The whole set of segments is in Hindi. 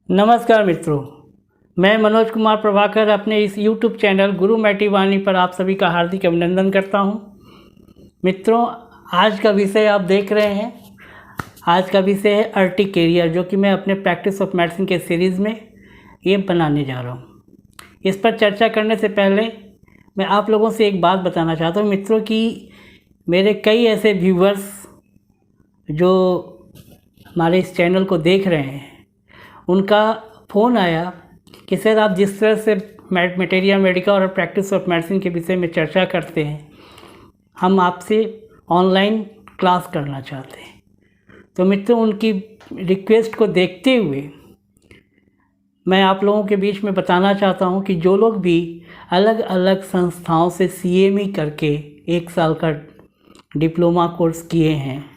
नमस्कार मित्रों, मैं मनोज कुमार प्रभाकर अपने इस YouTube चैनल गुरु मैटी वाणी पर आप सभी का हार्दिक अभिनंदन करता हूं। मित्रों, आज का विषय आप देख रहे हैं। आज का विषय है अर्टिकेरिया, जो कि मैं अपने प्रैक्टिस ऑफ मेडिसिन के सीरीज़ में ये बनाने जा रहा हूँ। इस पर चर्चा करने से पहले मैं आप लोगों से एक बात बताना चाहता हूँ मित्रों, कि मेरे कई ऐसे व्यूवर्स जो हमारे इस चैनल को देख रहे हैं, उनका फ़ोन आया कि सर, आप जिस तरह से मटेरिया मेडिका और प्रैक्टिस ऑफ मेडिसिन के विषय में चर्चा करते हैं, हम आपसे ऑनलाइन क्लास करना चाहते हैं। तो मित्रों, उनकी रिक्वेस्ट को देखते हुए मैं आप लोगों के बीच में बताना चाहता हूं कि जो लोग भी अलग अलग संस्थाओं से CME करके 1 साल का डिप्लोमा कोर्स किए हैं,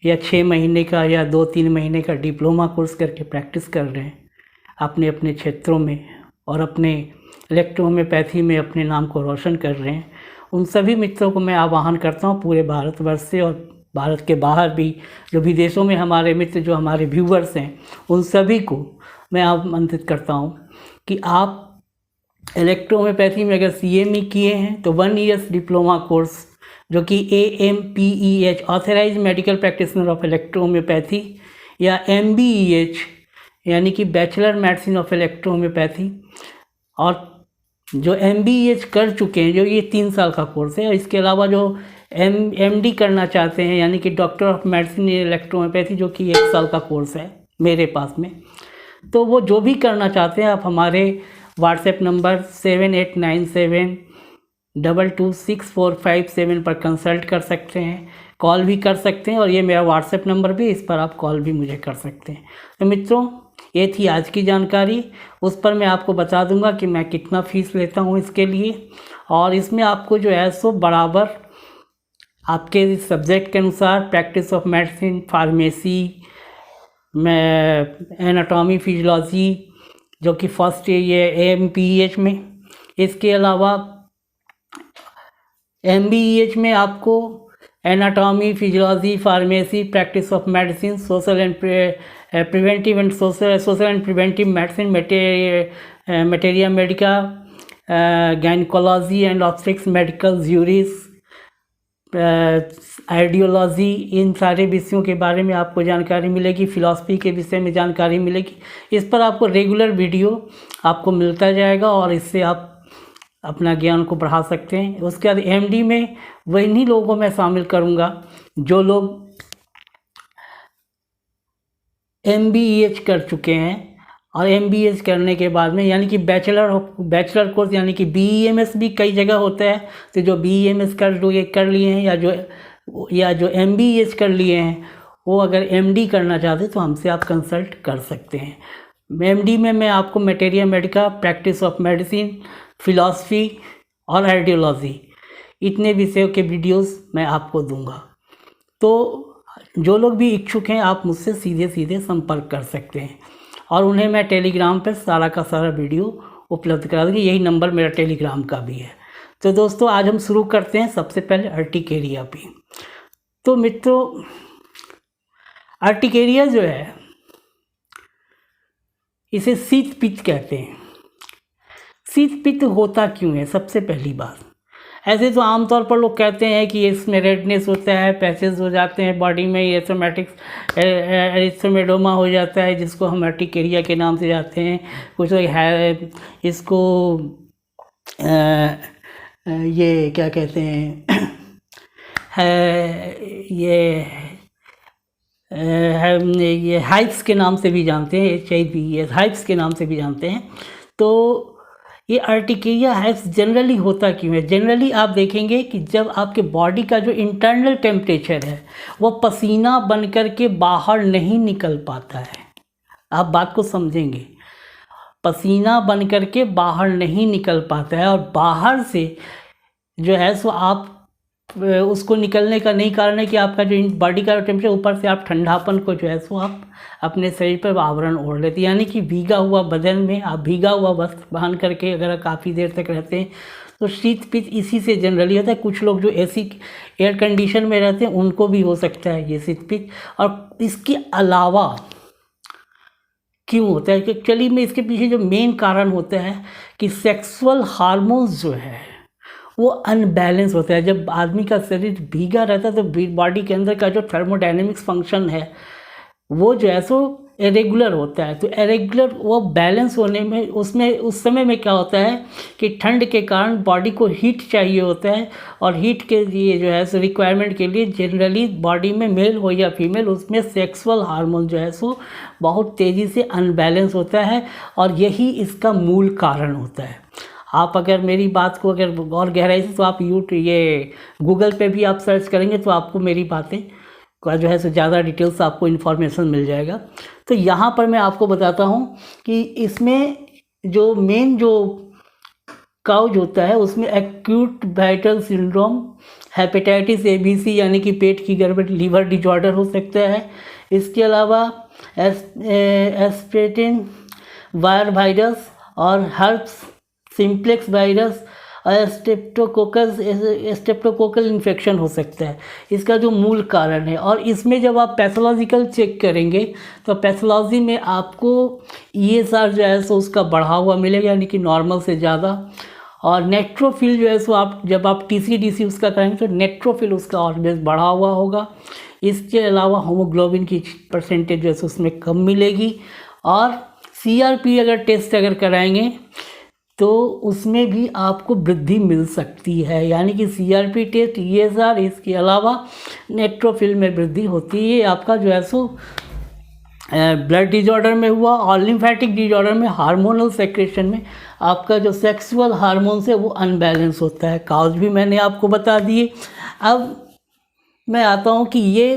या 6 महीने का या 2-3 महीने का डिप्लोमा कोर्स करके प्रैक्टिस कर रहे हैं अपने अपने क्षेत्रों में और अपने इलेक्ट्रोहोम्योपैथी में अपने नाम को रोशन कर रहे हैं, उन सभी मित्रों को मैं आह्वान करता हूं पूरे भारतवर्ष से और भारत के बाहर भी, जो विदेशों में हमारे मित्र, जो हमारे व्यूवर्स हैं, उन सभी को मैं आमंत्रित करता हूं कि आप इलेक्ट्रोहोम्योपैथी में अगर CME किए हैं तो 1 ईयर्स डिप्लोमा कोर्स, जो कि AMPEH authorise medical practitioner of electrohomeopathy, या MBEH यानी कि बैचलर मेडिसिन ऑफ इलेक्ट्रोहोम्योपैथी, और जो MBEH कर चुके हैं, जो ये 3 साल का कोर्स है, और इसके अलावा जो MD करना चाहते हैं यानी कि doctor of medicine in electrohomeopathy, जो कि 1 साल का कोर्स है मेरे पास में, तो वो जो भी करना चाहते हैं, आप हमारे व्हाट्सएप नंबर 7897226457 पर कंसल्ट कर सकते हैं, कॉल भी कर सकते हैं, और ये मेरा व्हाट्सएप नंबर भी, इस पर आप कॉल भी मुझे कर सकते हैं। तो मित्रों, ये थी आज की जानकारी। उस पर मैं आपको बता दूंगा कि मैं कितना फ़ीस लेता हूँ इसके लिए, और इसमें आपको जो है सो बराबर आपके सब्जेक्ट के अनुसार प्रैक्टिस ऑफ मेडिसिन, फार्मेसी में, एनाटॉमी, फिजियोलॉजी, जो कि फर्स्ट ये AMPEH में, इसके अलावा MBEH में आपको anatomy, physiology, pharmacy, practice of medicine, social and preventive and social and preventive medicine, materia medica, gynaecology and obstetrics medical juris, ideology, इन सारे विषयों के बारे में आपको जानकारी मिलेगी। फिलॉसफी के विषय में जानकारी मिलेगी। इस पर आपको रेगुलर वीडियो आपको मिलता जाएगा, और इससे आप अपना ज्ञान को बढ़ा सकते हैं। उसके बाद MD में वही लोगों को मैं शामिल करूंगा जो लोग MBEH कर चुके हैं, और MBEH करने के बाद में यानी कि बैचलर कोर्स यानी कि BEMS भी कई जगह होता है। तो जो BEMS कर लिए हैं, या जो MBEH कर लिए हैं, वो अगर MD करना चाहते तो हमसे आप कंसल्ट कर सकते हैं। MD में मैं आपको materia Medica, practice of medicine, philosophy और आइडियोलॉजी, इतने विषयों के वीडियोस मैं आपको दूंगा। तो जो लोग भी इच्छुक हैं, आप मुझसे सीधे सीधे संपर्क कर सकते हैं, और उन्हें मैं टेलीग्राम पर सारा का सारा वीडियो उपलब्ध करा दूँगी। यही नंबर मेरा टेलीग्राम का भी है। तो दोस्तों, आज हम शुरू करते हैं सबसे पहले अर्टिकेरिया पे। तो मित्रों, अर्टिकेरिया जो है, इसे शीत पित्त कहते हैं। शीत पित्त होता क्यों है? सबसे पहली बात, ऐसे तो आमतौर पर लोग कहते हैं कि इसमें रेडनेस होता है, पैचेस हो जाते हैं बॉडी में, एरिथ्रोमेडोमा हो जाता है, जिसको हम अर्टिकेरिया के नाम से जानते हैं। कुछ लोग है इसको ये क्या कहते हैं ये हाइप्स के नाम से भी जानते हैं, HIV हाइप्स के नाम से भी जानते हैं। तो ये अर्टिकेरिया हाइप्स जनरली होता क्यों है? जनरली आप देखेंगे कि जब आपके बॉडी का जो इंटरनल टेम्परेचर है, वो पसीना बन कर के बाहर नहीं निकल पाता है। आप बात को समझेंगे, पसीना बन कर के बाहर नहीं निकल पाता है, और बाहर से जो है सो आप उसको निकलने का नहीं कारण है कि आपका जो बॉडी का टेम्परेचर, ऊपर से आप ठंडापन को जो है सो आप अपने शरीर पर आवरण ओढ़ लेते हैं। यानी कि भीगा हुआ बदन में आप भीगा हुआ वस्त्र पहन करके अगर काफ़ी देर तक रहते हैं तो शीत पित्त इसी से जनरली होता है। कुछ लोग जो ऐसी एयर कंडीशन में रहते हैं उनको भी हो सकता है ये शीत पित्त। और इसके अलावा क्यों होता है? कि एक्चुअली में इसके पीछे जो मेन कारण होता है कि सेक्सुअल हार्मोन्स जो है वो अनबैलेंस होता है। जब आदमी का शरीर भीगा रहता है तो बॉडी के अंदर का जो थर्मोडायनेमिक्स फंक्शन है वो जो है सो इरेगुलर होता है। तो इरेगुलर वो बैलेंस होने में उसमें उस समय में क्या होता है कि ठंड के कारण बॉडी को हीट चाहिए होता है, और हीट के लिए जो है सो रिक्वायरमेंट के लिए जनरली बॉडी में मेल हो या फीमेल उसमें सेक्सुअल हार्मोन जो है सो बहुत तेज़ी से अनबैलेंस होता है, और यही इसका मूल कारण होता है। आप अगर मेरी बात को अगर और गहराई से तो आप ये गूगल पे भी आप सर्च करेंगे तो आपको मेरी बातें का जो है सो ज़्यादा डिटेल्स आपको इन्फॉर्मेशन मिल जाएगा। तो यहाँ पर मैं आपको बताता हूँ कि इसमें जो मेन जो काउज होता है उसमें acute vital syndrome, hepatitis ABC यानी कि पेट की गड़बड़ी, लीवर डिजॉर्डर हो सकता है। इसके अलावा एस्पेटिन वायर वायरस और हर्प्स सिम्प्लेक्स वायरस और स्टेप्टोकोकल इन्फेक्शन हो सकता है। इसका जो मूल कारण है, और इसमें जब आप पैथोलॉजिकल चेक करेंगे तो पैथोलॉजी में आपको ESR जो है सो उसका बढ़ा हुआ मिलेगा, यानी कि नॉर्मल से ज़्यादा। और नेट्रोफिल जो है सो आप जब आप TCDC उसका करेंगे तो नेट्रोफिल उसका ऑलवेज बढ़ा हुआ होगा। इसके अलावा होमोग्लोबिन की परसेंटेज जो है सो उसमें कम मिलेगी। और CRP अगर टेस्ट अगर कराएंगे तो उसमें भी आपको वृद्धि मिल सकती है, यानी कि CRP टेस्ट, ESR, इसके अलावा नेट्रोफिल में वृद्धि होती है। आपका जो है सो ब्लड डिजॉर्डर में हुआ, और लिम्फेटिक डिजॉर्डर में हार्मोनल सेक्रेशन में आपका जो सेक्सुअल हार्मोन्स है वो अनबैलेंस होता है। काउज भी मैंने आपको बता दिए। अब मैं आता हूँ कि ये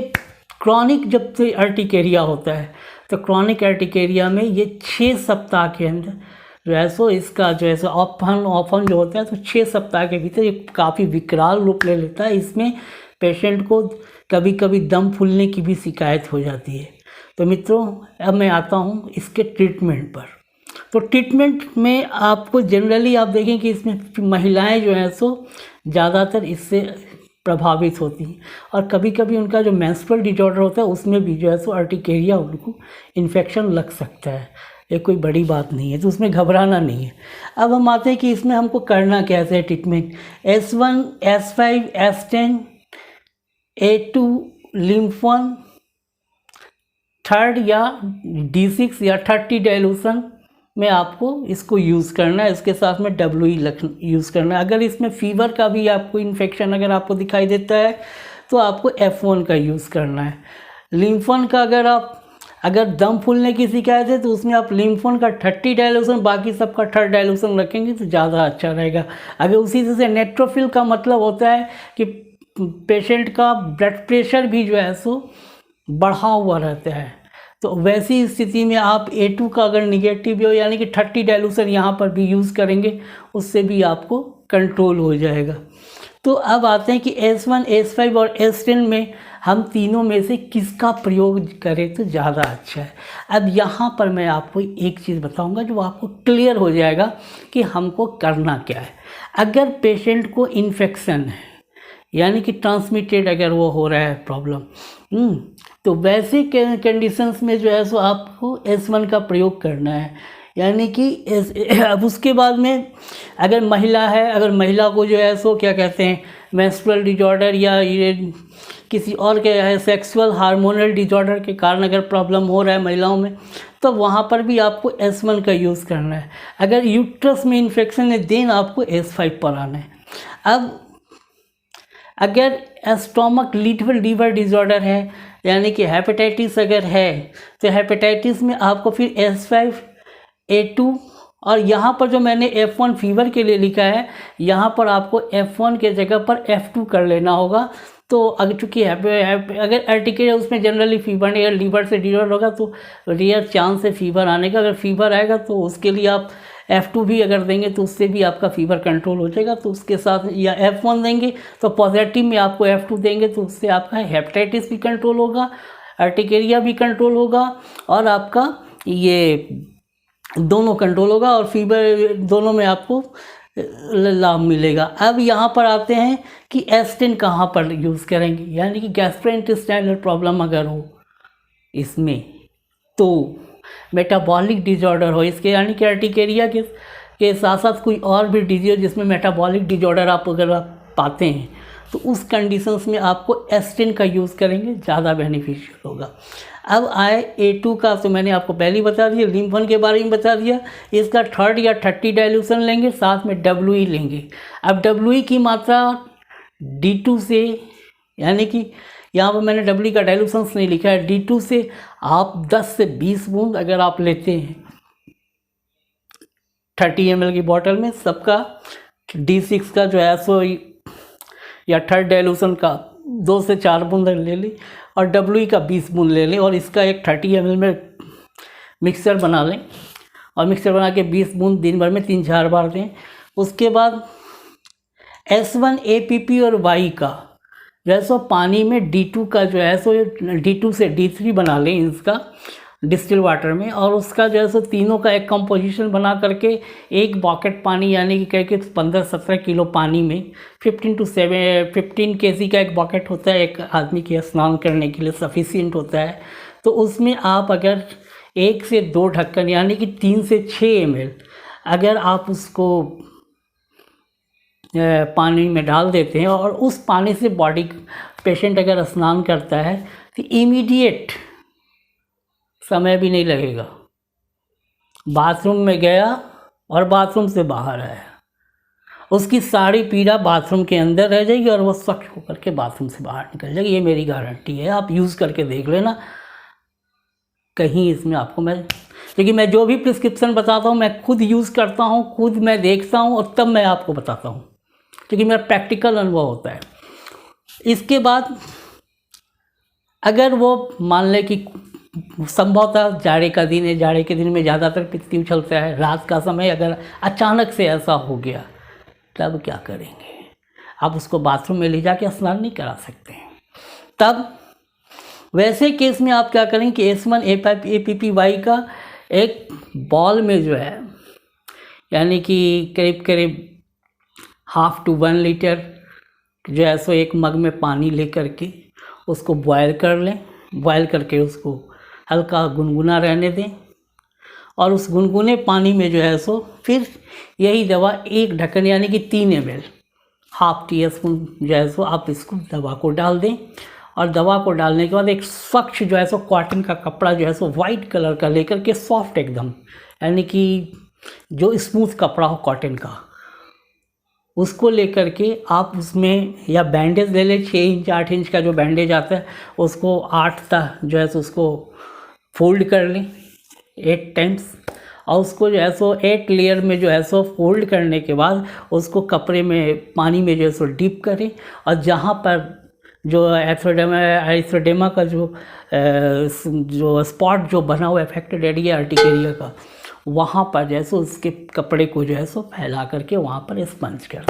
क्रॉनिक जब से अर्टिकेरिया होता है तो क्रॉनिक अर्टिकेरिया में ये 6 सप्ताह के अंदर जो है सो इसका जो है सो ऑफन जो होता है तो 6 सप्ताह के भीतर ये काफ़ी विकराल रूप ले लेता है। इसमें पेशेंट को कभी कभी दम फूलने की भी शिकायत हो जाती है। तो मित्रों, अब मैं आता हूँ इसके ट्रीटमेंट पर। तो ट्रीटमेंट में आपको जनरली आप देखें कि इसमें महिलाएं जो हैं सो ज़्यादातर इससे प्रभावित होती हैं, और कभी कभी उनका जो मेंस्ट्रुअल डिसऑर्डर होता है उसमें भी जो है सो अर्टिकेरिया उनको इन्फेक्शन लग सकता है। ये कोई बड़ी बात नहीं है, तो उसमें घबराना नहीं है। अब हम आते हैं कि इसमें हमको करना कैसे है treatment. S1, S5, S10, A2 लिम्फोन, 3rd या D6 या 30 डाइल्यूशन में आपको इसको यूज़ करना है। इसके साथ में WE यूज़ करना है। अगर इसमें फीवर का भी आपको इन्फेक्शन अगर आपको दिखाई देता है तो आपको F1 का यूज़ करना है। लिम्फोन का अगर दम फूलने की शिकायत है तो उसमें आप लिम्फोन का 30 डाइल्यूशन, बाकी सबका 3rd डाइल्यूशन रखेंगे तो ज़्यादा अच्छा रहेगा। अगर उसी से नेट्रोफिल का मतलब होता है कि पेशेंट का ब्लड प्रेशर भी जो है सो बढ़ा हुआ रहता है, तो वैसी स्थिति में आप A2 का अगर निगेटिव हो यानी कि 30 डाइल्यूशन यहाँ पर भी यूज़ करेंगे, उससे भी आपको कंट्रोल हो जाएगा। तो अब आते हैं कि S1, S5 और S10 में हम तीनों में से किसका प्रयोग करें तो ज़्यादा अच्छा है। अब यहाँ पर मैं आपको एक चीज़ बताऊँगा जो आपको क्लियर हो जाएगा कि हमको करना क्या है। अगर पेशेंट को इन्फेक्शन है यानी कि ट्रांसमिटेड अगर वो हो रहा है प्रॉब्लम, तो वैसे कंडीशंस में जो है सो आपको S1 का प्रयोग करना है। यानी कि अब उसके बाद में अगर महिला है, अगर महिला को जो है सो क्या कहते हैं मेंस्ट्रुअल डिसऑर्डर या ये किसी और के है सेक्सुअल हार्मोनल डिसऑर्डर के कारण अगर प्रॉब्लम हो रहा है महिलाओं में, तो वहाँ पर भी आपको S1 का यूज़ करना है। अगर यूट्रस में इन्फेक्शन है देन आपको S5 पर आना है। अब अगर स्टोमक लीवर डिसऑर्डर है यानी कि हेपेटाइटिस अगर है तो हेपेटाइटिस में आपको फिर S5, A2 और यहाँ पर जो मैंने F1 फीवर के लिए लिखा है यहाँ पर आपको F1 के जगह पर F2 कर लेना होगा। तो अगर चूँकि अगर अर्टिकेरिया उसमें जनरली फीवर नहीं, अगर लीवर से डिसऑर्डर होगा तो रेयर चांस है फीवर आने का। अगर फीवर आएगा तो उसके लिए आप F2 भी अगर देंगे तो उससे भी आपका फीवर कंट्रोल हो जाएगा। तो उसके साथ या F1 देंगे तो पॉजिटिव में आपको F2 देंगे तो उससे आपका हेपेटाइटिस भी कंट्रोल होगा, अर्टिकेरिया भी कंट्रोल होगा और आपका ये दोनों कंट्रोल होगा और फीवर दोनों में आपको लाभ मिलेगा। अब यहाँ पर आते हैं कि S10 कहाँ पर यूज़ करेंगे, यानी कि गैस्ट्रोइंटेस्टाइनल प्रॉब्लम अगर हो इसमें, तो मेटाबॉलिक डिजॉर्डर हो, इसके यानी कि अर्टिकेरिया के साथ साथ कोई और भी डिजीज जिसमें मेटाबॉलिक डिजॉर्डर आप अगर आप पाते हैं तो उस कंडीशंस में आपको एस्टिन का यूज़ करेंगे, ज़्यादा बेनिफिशियल होगा। अब आए A2 का, तो मैंने आपको पहले ही बता दिया, लिम्फन के बारे में बता दिया। इसका 3rd या 30 डाइल्यूशन लेंगे, साथ में WE लेंगे। अब WE की मात्रा D2 से, यानी कि यहाँ पर मैंने WE का डाइल्यूशंस नहीं लिखा है, D2 से आप 10 से 20 बूंद अगर आप लेते हैं 30 ml की बॉटल में, सबका D6 का जो है सो या 3rd डाइल्यूशन का 2 से 4 बूंद ले लें और WE का 20 बूंद ले लें और इसका एक 30 ml में मिक्सचर बना लें और मिक्सचर बना के 20 बूंद दिन भर में 3-4 बार दें। उसके बाद S1 APP और Y का जो है सो पानी में D2 का जो है सो D2 से D3 बना लें इसका डिस्टिल वाटर में, और उसका जो है सो तीनों का एक कंपोजिशन बना करके एक बकेट पानी, यानी कि कह के 15-17 किलो पानी में 15 kg का एक बकेट होता है एक आदमी के स्नान करने के लिए, सफिशिएंट होता है। तो उसमें आप अगर 1 से 2 ढक्कन यानी कि 3 से 6 ml अगर आप उसको पानी में डाल देते हैं और उस पानी से बॉडी पेशेंट अगर स्नान करता है तो इमीडिएट समय भी नहीं लगेगा, बाथरूम में गया और बाथरूम से बाहर आया, उसकी सारी पीड़ा बाथरूम के अंदर रह जाएगी और वो स्वच्छ होकर के बाथरूम से बाहर निकल जाएगी। ये मेरी गारंटी है, आप यूज़ करके देख लेना। कहीं इसमें आपको क्योंकि मैं जो भी प्रिस्क्रिप्शन बताता हूँ मैं खुद यूज़ करता हूँ, खुद मैं देखता हूँ और तब मैं आपको बताता हूँ, क्योंकि मेरा प्रैक्टिकल अनुभव होता है। इसके बाद अगर वो मान लें कि संभवतः जाड़े का दिन है, जाड़े के दिन में ज़्यादातर पित्ती उछलता है, रात का समय अगर अचानक से ऐसा हो गया तब क्या करेंगे? आप उसको बाथरूम में ले जाके स्नान नहीं करा सकते हैं। तब वैसे केस में आप क्या करेंगे कि S1 APPY का एक बॉल में जो है, यानी कि करीब करीब 1/2 to 1 लीटर जो है सो एक मग में पानी ले करके उसको बॉयल कर लें। बॉयल करके उसको हल्का गुनगुना रहने दें और उस गुनगुने पानी में जो है सो फिर यही दवा 1 ढक्कन यानी कि 3 ml 1/2 टीस्पून जो है सो आप इसको दवा को डाल दें। और दवा को डालने के बाद एक स्वच्छ जो है सो कॉटन का कपड़ा जो है सो वाइट कलर का लेकर के, सॉफ्ट एकदम, यानी कि जो स्मूथ कपड़ा हो कॉटन का, उसको लेकर के आप उसमें या बैंडेज ले लें, 6 इंच 8 इंच का जो बैंडेज आता है उसको 8 तक जो है सो उसको फोल्ड कर लें 8 टाइम्स और उसको जो है सो 8 लेयर में जो है सो फोल्ड करने के बाद उसको कपड़े में पानी में जो है सो डिप करें और जहाँ पर जो एथ्रोडेमा का जो स्पॉट जो बना हुआ अफेक्टेड एरिया अर्टिकेरिया का, वहाँ पर जैसे उसके कपड़े को जो है सो फैला करके वहाँ पर स्पंज करें,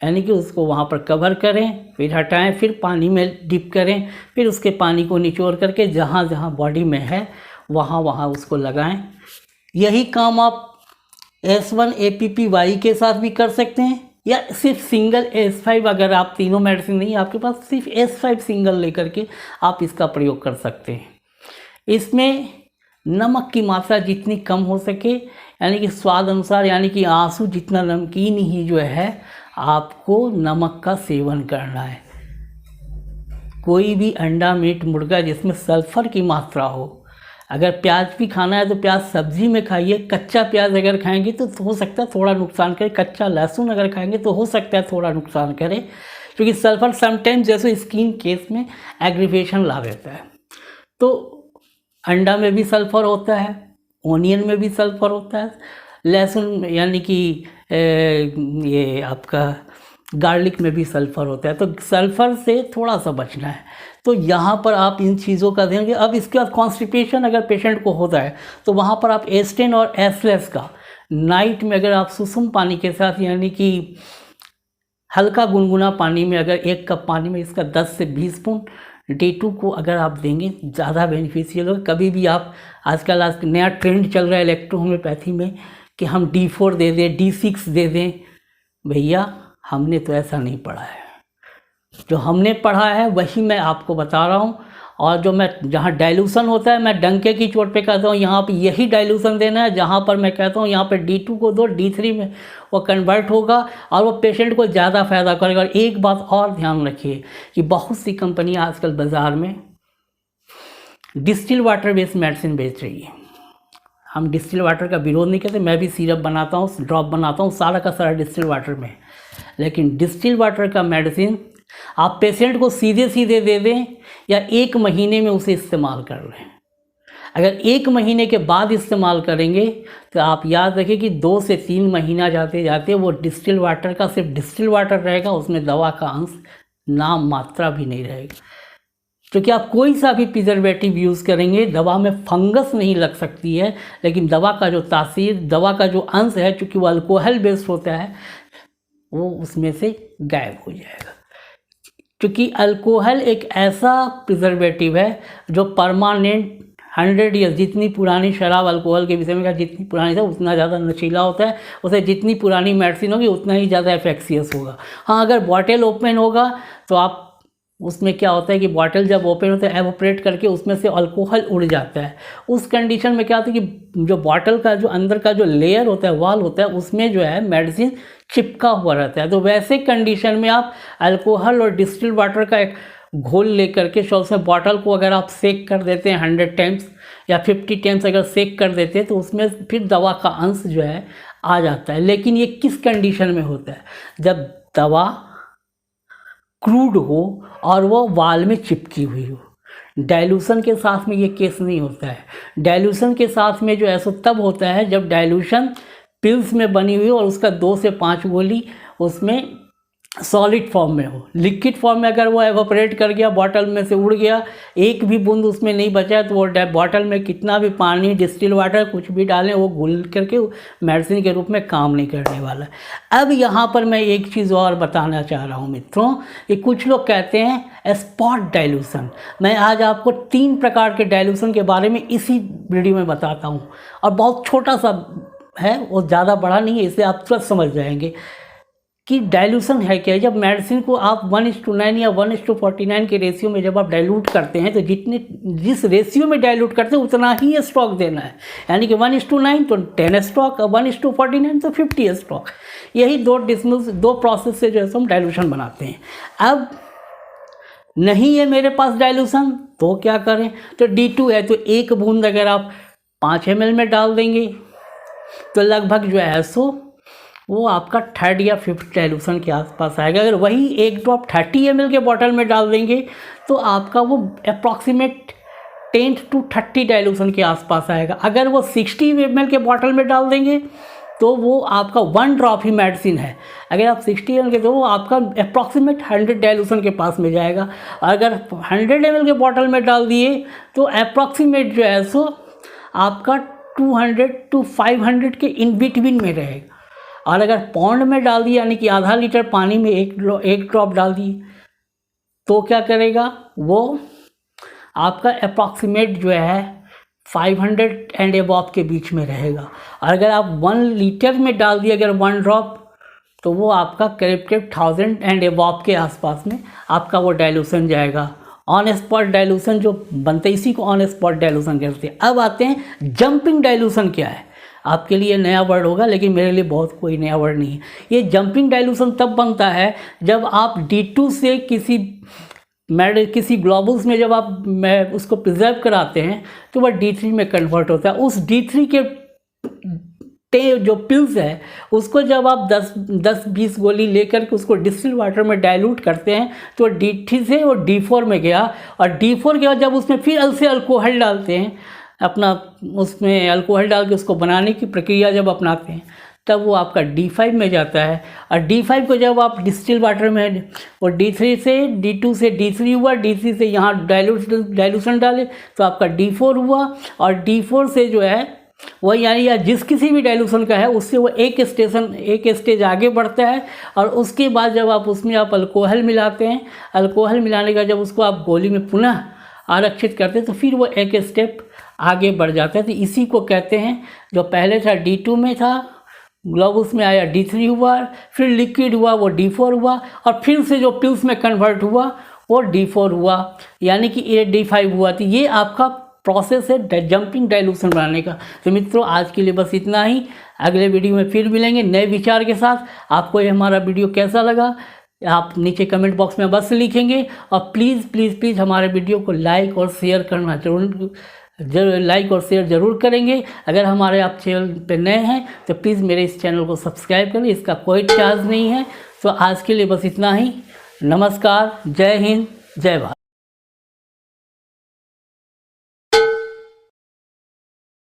यानी कि उसको वहाँ पर कवर करें, फिर हटाएं, फिर पानी में डिप करें, फिर उसके पानी को निचोड़ करके जहाँ जहाँ बॉडी में है वहाँ वहाँ उसको लगाएं। यही काम आप S1 APPY के साथ भी कर सकते हैं या सिर्फ सिंगल S5, अगर आप तीनों मेडिसिन नहीं आपके पास, सिर्फ S5 सिंगल लेकर के आप इसका प्रयोग कर सकते हैं। इसमें नमक की मात्रा जितनी कम हो सके, यानी कि स्वाद अनुसार, यानी कि आंसू जितना नमकीन ही जो है आपको नमक का सेवन करना है। कोई भी अंडा मीट मुर्गा जिसमें सल्फ़र की मात्रा हो, अगर प्याज भी खाना है तो प्याज सब्जी में खाइए। कच्चा प्याज अगर खाएंगे तो हो सकता है थोड़ा नुकसान करे, कच्चा लहसुन अगर खाएंगे तो हो सकता है थोड़ा नुकसान करे, क्योंकि सल्फ़र समटाइम्स जैसे स्किन केस में एग्रीवेशन ला देता है। तो अंडा में भी सल्फ़र होता है, ओनियन में भी सल्फ़र होता है, लहसुन यानी कि ये आपका गार्लिक में भी सल्फ़र होता है। तो सल्फ़र से थोड़ा सा बचना है। तो यहाँ पर आप इन चीज़ों का ध्यान। अब इसके बाद कॉन्स्टिपेशन अगर पेशेंट को होता है तो वहाँ पर आप एस्टेन और एसलेस का नाइट में अगर आप सुसुम पानी के साथ, यानी कि हल्का गुनगुना पानी में, अगर 1 कप पानी में इसका 10 से 20 स्पून D2 को अगर आप देंगे ज़्यादा बेनिफिशियल होगा। कभी भी आप आजकल नया ट्रेंड चल रहा है इलेक्ट्रोहोम्योपैथी में कि हम D4 दे दें, D6 दे दें। भैया हमने तो ऐसा नहीं पढ़ा है, जो हमने पढ़ा है वही मैं आपको बता रहा हूँ और जो मैं जहाँ डाइल्यूशन होता है मैं डंके की चोट पे कहता हूँ यहाँ पे यही डाइल्यूशन देना है, जहाँ पर मैं कहता हूँ यहाँ पे D2 को दो, D3 में वो कन्वर्ट होगा और वो पेशेंट को ज़्यादा फायदा करेगा। और एक बात और ध्यान रखिए कि बहुत सी कंपनियाँ आजकल बाज़ार में डिस्टिल वाटर बेस्ड मेडिसिन बेच रही है। हम डिस्टिल वाटर का विरोध नहीं करते, मैं भी सिरप बनाता हूँ, ड्रॉप बनाता हूँ, सारा का सारा डिस्टिल वाटर में। लेकिन डिस्टिल वाटर का मेडिसिन आप पेशेंट को सीधे सीधे दे दें या 1 महीने में उसे इस्तेमाल कर लें। अगर 1 महीने के बाद इस्तेमाल करेंगे तो आप याद रखें कि 2 से 3 महीना जाते जाते वो डिस्टिल वाटर का सिर्फ डिस्टिल वाटर रहेगा, उसमें दवा का अंश नाम मात्रा भी नहीं रहेगा। क्योंकि आप कोई सा भी प्रिजर्वेटिव यूज़ करेंगे, दवा में फंगस नहीं लग सकती है, लेकिन दवा का जो तासीर, दवा का जो अंश है, चूँकि वो अल्कोहल बेस्ड होता है, वो उसमें से गायब हो जाएगा। क्योंकि अल्कोहल एक ऐसा प्रिजर्वेटिव है जो परमानेंट 100 ईयर्स, जितनी पुरानी शराब अल्कोहल के विषय में कहा, जितनी पुरानी है उतना ज़्यादा नशीला होता है, उसे जितनी पुरानी मेडिसिन होगी उतना ही ज़्यादा इफेक्शियस होगा। हाँ, अगर बॉटल ओपन होगा तो आप उसमें क्या होता है कि बॉटल जब ओपन होता है एवोपरेट करके उसमें से अल्कोहल उड़ जाता है। उस कंडीशन में क्या होता है कि जो बॉटल का जो अंदर का जो लेयर होता है, वॉल होता है, उसमें जो है मेडिसिन चिपका हुआ रहता है। तो वैसे कंडीशन में आप अल्कोहल और डिस्टिल्ड वाटर का एक घोल लेकर के उसमें बॉटल को अगर आप सेक कर देते हैं 100 टाइम्स या 50 टाइम्स अगर सेक कर देते हैं तो उसमें फिर दवा का अंश जो है आ जाता है। लेकिन ये किस कंडीशन में होता है? जब दवा क्रूड हो और वो वाल में चिपकी हुई हो। डाइल्यूशन के साथ में ये केस नहीं होता है। डाइल्यूशन के साथ में जो ऐसा तब होता है जब डाइल्यूशन पिल्स में बनी हुई हो और उसका 2 से 5 गोली उसमें सॉलिड फॉर्म में हो। लिक्विड फॉर्म में अगर वो एवोपरेट कर गया, बॉटल में से उड़ गया, एक भी बूंद उसमें नहीं बचा, तो वो बॉटल में कितना भी पानी, डिस्टिल वाटर कुछ भी डालें, वो घुल करके मेडिसिन के रूप में काम नहीं करने वाला। अब यहाँ पर मैं एक चीज़ और बताना चाह रहा हूँ मित्रों, कि कुछ लोग कहते हैं स्पॉट डाइल्यूशन। मैं आज आपको 3 प्रकार के डाइल्यूशन के बारे में इसी वीडियो में बताता हूँ, और बहुत छोटा सा है, वो ज़्यादा बड़ा नहीं है, इसे आप तुरंत समझ जाएंगे कि डाइल्यूशन है क्या। जब मेडिसिन को आप 1:9 या 1:49 के रेशियो में जब आप डाइल्यूट करते हैं तो जिस रेशियो में डाइल्यूट करते हैं उतना ही स्टॉक देना है। यानी कि 1:9 तो 10 स्टॉक, 1:49 तो 50 स्टॉक। यही 2 प्रोसेस से जो है हम डाइल्यूशन बनाते हैं। अब नहीं है मेरे पास डाइल्यूशन तो क्या करें? तो D2 है तो 1 बूंद अगर आप 5 ml में डाल देंगे तो लगभग जो है सो वो आपका 3rd या 5th डाइल्यूशन के आसपास आएगा। अगर वही 1 ड्रॉप 30 ml के बॉटल में डाल देंगे तो आपका वो अप्रॉक्सीमेट 10 to 30 डाइल्यूशन के आसपास आएगा। अगर वो 60 ml के बॉटल में डाल देंगे तो वो आपका 1 ड्रॉप ही मेडिसिन है। अगर आप 60 ml के तो वो आपका अप्रॉक्सीमेट 100 डाइल्यूशन के पास में जाएगा। अगर 100 ml के बॉटल में डाल दिए तो अप्रॉक्सीमेट जो है सो आपका 200 to 500 के इन बिटवीन में रहेगा। और अगर पौंड में डाल दिया, यानी कि आधा लीटर पानी में एक ड्रॉप डाल दिए, तो क्या करेगा? वो आपका अप्रॉक्सीमेट जो है 500 एंड अबव के बीच में रहेगा। और अगर आप 1 लीटर में डाल दिए अगर 1 ड्रॉप, तो वो आपका करीब 1000 एंड अबव के आसपास में आपका वो डाइल्यूशन जाएगा। ऑन स्पॉट डाइल्यूशन जो बनते हैं इसी को ऑन स्पॉट डाइल्यूशन कहते हैं। अब आते हैं जंपिंग डाइल्यूशन क्या है। आपके लिए नया वर्ड होगा लेकिन मेरे लिए बहुत कोई नया वर्ड नहीं है। ये जंपिंग डाइल्यूशन तब बनता है जब आप D2 से किसी ग्लोबुल्स में जब आप उसको प्रिजर्व कराते हैं तो वह D3 में कन्वर्ट होता है। उस D3 के जो पिल्स है उसको जब आप 10-20 गोली लेकर के उसको डिस्टिल वाटर में डाइल्यूट करते हैं तो D3 से वो D4 में गया, और D4 के बाद जब उसमें फिर से अल्कोहल डालते हैं, अपना उसमें अल्कोहल डाल के उसको बनाने की प्रक्रिया जब अपनाते हैं, तब वो आपका D5 में जाता है। और D5 को जब आप डिस्टिल वाटर में और D3 से D2 से D3 हुआ, D3 से यहाँ डाइल्यूशन डाले तो आपका D4 हुआ, और D4 से जो है वह यानी या जिस किसी भी डाइल्यूशन का है उससे वो एक स्टेज आगे बढ़ता है। और उसके बाद जब आप उसमें आप अल्कोहल मिलाते हैं, अल्कोहल मिलाने का जब उसको आप गोली में पुनः आरक्षित करते हैं तो फिर वो एक स्टेप आगे बढ़ जाता है। तो इसी को कहते हैं, जो पहले था D2 में था, ग्लोबुल्स में आया D3 हुआ, फिर लिक्विड हुआ वो D4 हुआ, और फिर से जो पिल्स में कन्वर्ट हुआ और D4 हुआ, यानी कि ये D5 हुआ। तो ये आपका प्रोसेस है जंपिंग डाइल्यूशन बनाने का। तो मित्रों आज के लिए बस इतना ही, अगले वीडियो में फिर मिलेंगे नए विचार के साथ। आपको ये हमारा वीडियो कैसा लगा आप नीचे कमेंट बॉक्स में बस लिखेंगे, और प्लीज़ प्लीज़ प्लीज़ हमारे वीडियो को लाइक और शेयर करना जरूर लाइक और शेयर ज़रूर करेंगे। अगर हमारे आप चैनल पे नए हैं तो प्लीज़ मेरे इस चैनल को सब्सक्राइब करें, इसका कोई चार्ज नहीं है। तो आज के लिए बस इतना ही। नमस्कार, जय हिंद, जय भारत।